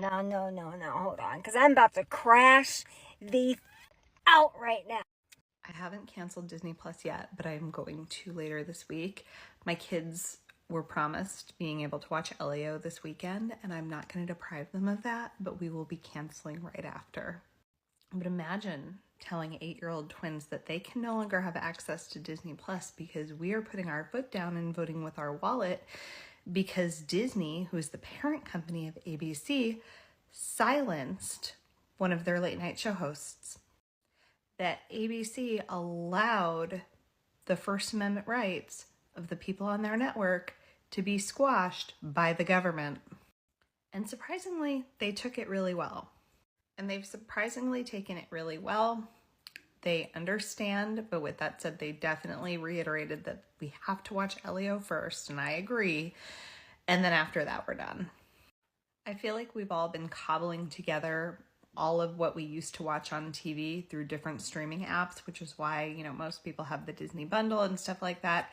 No, no, no, no, hold on, because I'm about to crash the out right now. I haven't canceled Disney Plus yet, but I'm going to later this week. My kids were promised being able to watch Elio this weekend, and I'm not going to deprive them of that, but we will be canceling right after. But imagine telling 8-year-old twins that they can no longer have access to Disney Plus because we are putting our foot down and voting with our wallet because Disney, who is the parent company of ABC, silenced one of their late night show hosts. That ABC allowed the First Amendment rights of the people on their network to be squashed by the government. And surprisingly, they took it really well. And they've surprisingly taken it really well. They understand, but with that said, they definitely reiterated that we have to watch Elio first, and I agree. And then after that, we're done. I feel like we've all been cobbling together all of what we used to watch on TV through different streaming apps, which is why, most people have the Disney bundle and stuff like that.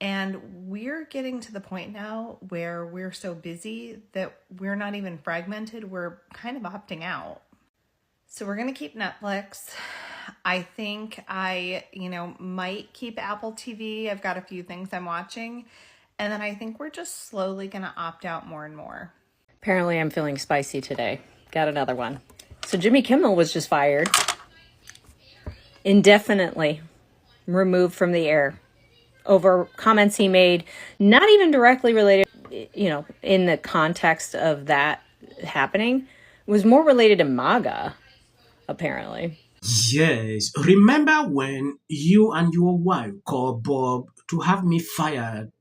And we're getting to the point now where we're so busy that we're not even fragmented. We're kind of opting out. So we're going to keep Netflix. I think I, might keep Apple TV. I've got a few things I'm watching. And then I think we're just slowly going to opt out more and more. Apparently I'm feeling spicy today. Got another one. So Jimmy Kimmel was just fired. Indefinitely removed from the air over comments he made, not even directly related, in the context of that happening. It was more related to MAGA, apparently. Yes. Remember when you and your wife called Bob to have me fired?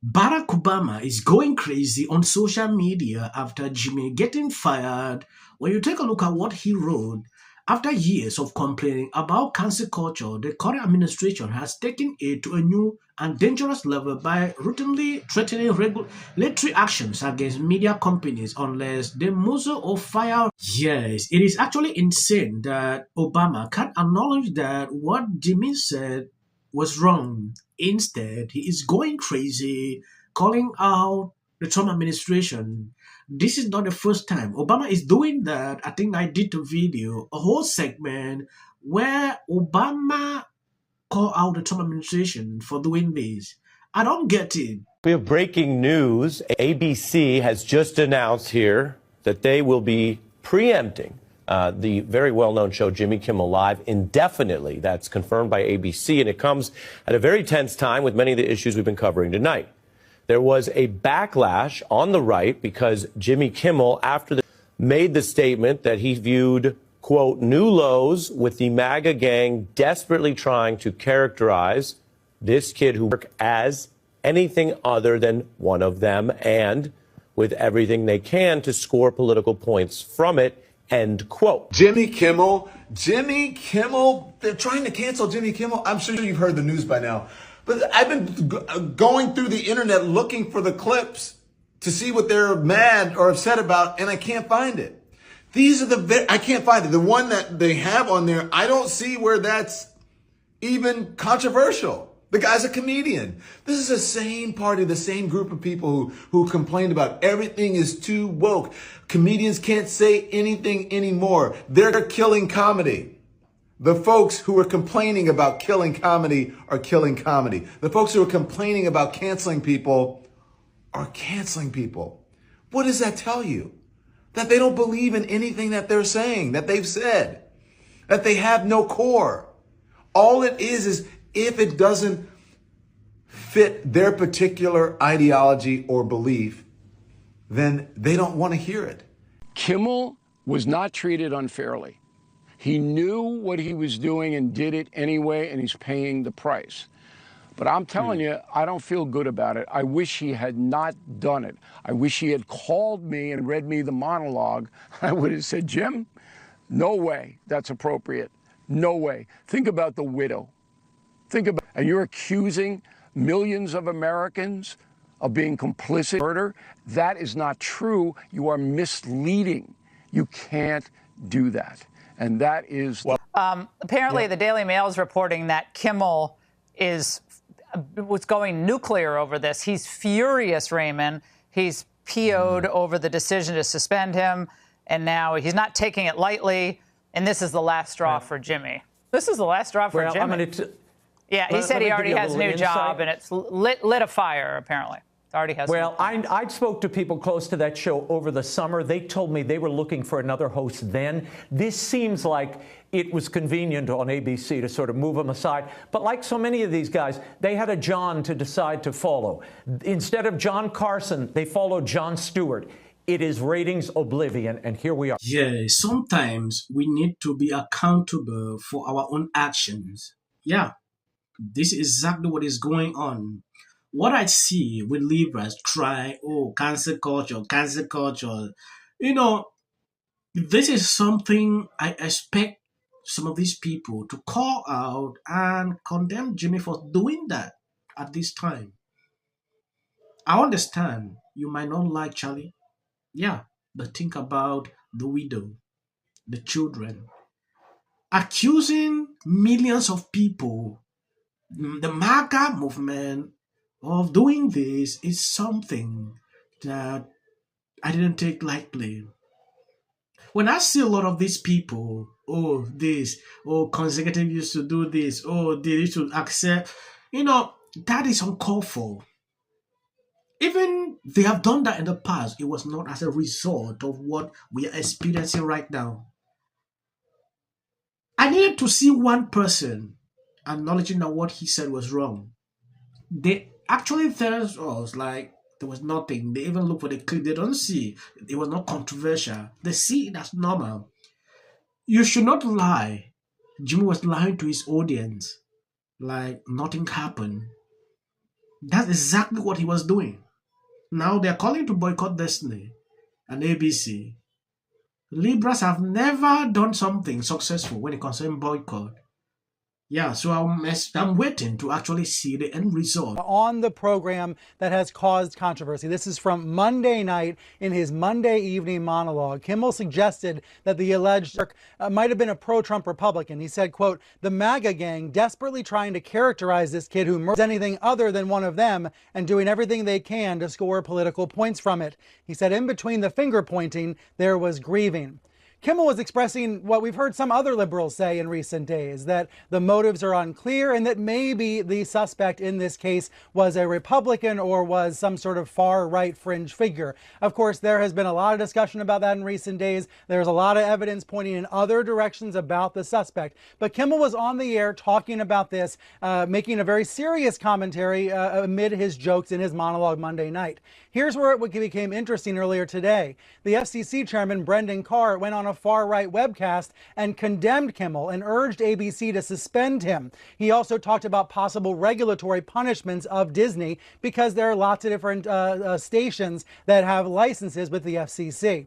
Barack Obama is going crazy on social media after Jimmy getting fired. When you take a look at what he wrote, after years of complaining about cancel culture, the current administration has taken it to a new and dangerous level by routinely threatening regulatory actions against media companies unless they muzzle or fire. Yes, it is actually insane that Obama can't acknowledge that what Jimmy said was wrong. Instead, he is going crazy, calling out the Trump administration. This is not the first time Obama is doing that. I think I did a video, a whole segment where Obama called out the Trump administration for doing this. I don't get it. We have breaking news. ABC has just announced here that they will be preempting the very well-known show Jimmy Kimmel Live indefinitely. That's confirmed by ABC, and it comes at a very tense time with many of the issues we've been covering tonight. There was a backlash on the right because Jimmy Kimmel, made the statement that he viewed, quote, new lows with the MAGA gang desperately trying to characterize this kid who worked as anything other than one of them and with everything they can to score political points from it, end quote. Jimmy Kimmel, they're trying to cancel Jimmy Kimmel. I'm sure you've heard the news by now. But I've been going through the internet looking for the clips to see what they're mad or upset about, and I can't find it. I can't find it. The one that they have on there, I don't see where that's even controversial. The guy's a comedian. This is the same party, the same group of people who complained about everything is too woke. Comedians can't say anything anymore. They're killing comedy. The folks who are complaining about killing comedy are killing comedy. The folks who are complaining about canceling people are canceling people. What does that tell you? That they don't believe in anything that they're saying, that they've said, that they have no core. All it is if it doesn't fit their particular ideology or belief, then they don't want to hear it. Kimmel was not treated unfairly. He knew what he was doing and did it anyway, and he's paying the price. But I'm telling you, I don't feel good about it. I wish he had not done it. I wish he had called me and read me the monologue. I would have said, Jim, no way that's appropriate. No way. Think about the widow. And you're accusing millions of Americans of being complicit in murder. That is not true. You are misleading. You can't do that. And that is... Apparently, the Daily Mail is reporting that Kimmel was going nuclear over this. He's furious, Raymond. He's PO'd over the decision to suspend him, and now he's not taking it lightly, and this is the last straw for Jimmy. This is the last straw for Jimmy. Yeah, he said he already has a new job, and it's lit a fire, apparently. Already has. Well, I spoke to people close to that show over the summer. They told me they were looking for another host then. This seems like it was convenient on ABC to sort of move them aside. But like so many of these guys, they had a John to decide to follow. Instead of John Carson, they followed Jon Stewart. It is ratings oblivion, and here we are. Yeah, sometimes we need to be accountable for our own actions. Yeah, this is exactly what is going on. What I see with Libras try, cancel culture, cancel culture. You know, this is something I expect some of these people to call out and condemn Jimmy for doing that at this time. I understand you might not like Charlie. Yeah, but think about the widow, the children. Accusing millions of people, the MAGA movement, of doing this is something that I didn't take lightly. When I see a lot of these people, consecutive used to do this, they used to accept, that is uncalled for. Even they have done that in the past, it was not as a result of what we are experiencing right now. I needed to see one person acknowledging that what he said was wrong. They actually tells us like there was nothing. They even look for the clip. They don't see it was not controversial. They see it as normal. You should not lie. Jimmy was lying to his audience like nothing happened. That's exactly what he was doing. Now they're calling to boycott Disney and ABC. Libras have never done something successful when it concerns boycott. Yeah, so I'm waiting to actually see the end result. On the program that has caused controversy. This is from Monday night in his Monday evening monologue. Kimmel suggested that the alleged might have been a pro-Trump Republican. He said, quote, the MAGA gang desperately trying to characterize this kid who murders anything other than one of them and doing everything they can to score political points from it. He said in between the finger pointing, there was grieving. Kimmel was expressing what we've heard some other liberals say in recent days, that the motives are unclear and that maybe the suspect in this case was a Republican or was some sort of far-right fringe figure. Of course, there has been a lot of discussion about that in recent days. There's a lot of evidence pointing in other directions about the suspect. But Kimmel was on the air talking about this, making a very serious commentary amid his jokes in his monologue Monday night. Here's where it became interesting earlier today. The FCC chairman, Brendan Carr, went on a far-right webcast and condemned Kimmel and urged ABC to suspend him. He also talked about possible regulatory punishments of Disney because there are lots of different stations that have licenses with the FCC.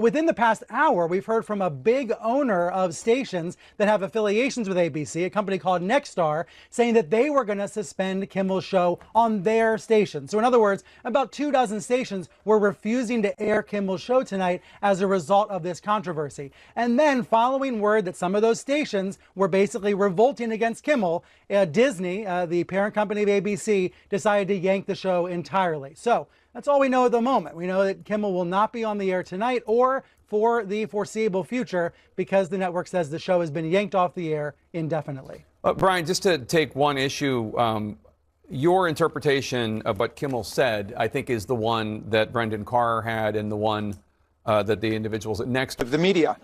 Within the past hour, we've heard from a big owner of stations that have affiliations with ABC, a company called Nexstar, saying that they were going to suspend Kimmel's show on their station. So in other words, about 24 stations were refusing to air Kimmel's show tonight as a result of this controversy. And then following word that some of those stations were basically revolting against Kimmel, Disney, the parent company of ABC, decided to yank the show entirely. So that's all we know at the moment. We know that Kimmel will not be on the air tonight or for the foreseeable future because the network says the show has been yanked off the air indefinitely. Brian, just to take one issue, your interpretation of what Kimmel said, I think, is the one that Brendan Carr had and the one that the individuals at Next. Of the media.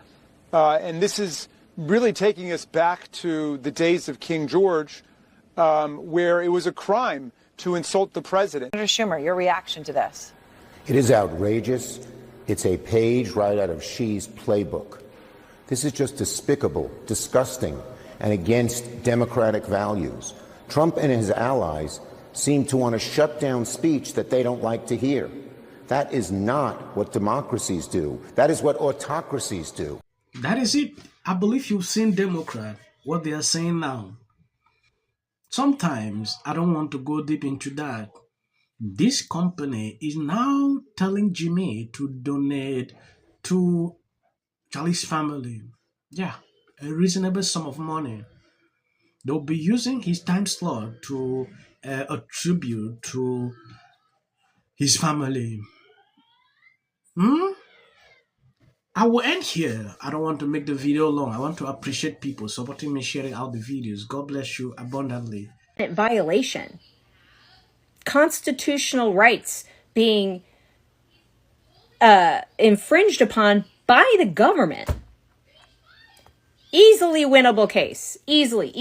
And this is really taking us back to the days of King George, where it was a crime to insult the president. Senator Schumer, your reaction to this? It is outrageous. It's a page right out of Xi's playbook. This is just despicable, disgusting, and against democratic values. Trump and his allies seem to want to shut down speech that they don't like to hear. That is not what democracies do. That is what autocracies do. That is it. I believe you've seen Democrat, what they are saying now. Sometimes I don't want to go deep into that. This company is now telling Jimmy to donate to Charlie's family. Yeah, a reasonable sum of money. They'll be using his time slot to attribute to his family. I will end here. I don't want to make the video long. I want to appreciate people supporting me, sharing out the videos. God bless you abundantly. Violation. Constitutional rights being infringed upon by the government. Easily winnable case. Easily.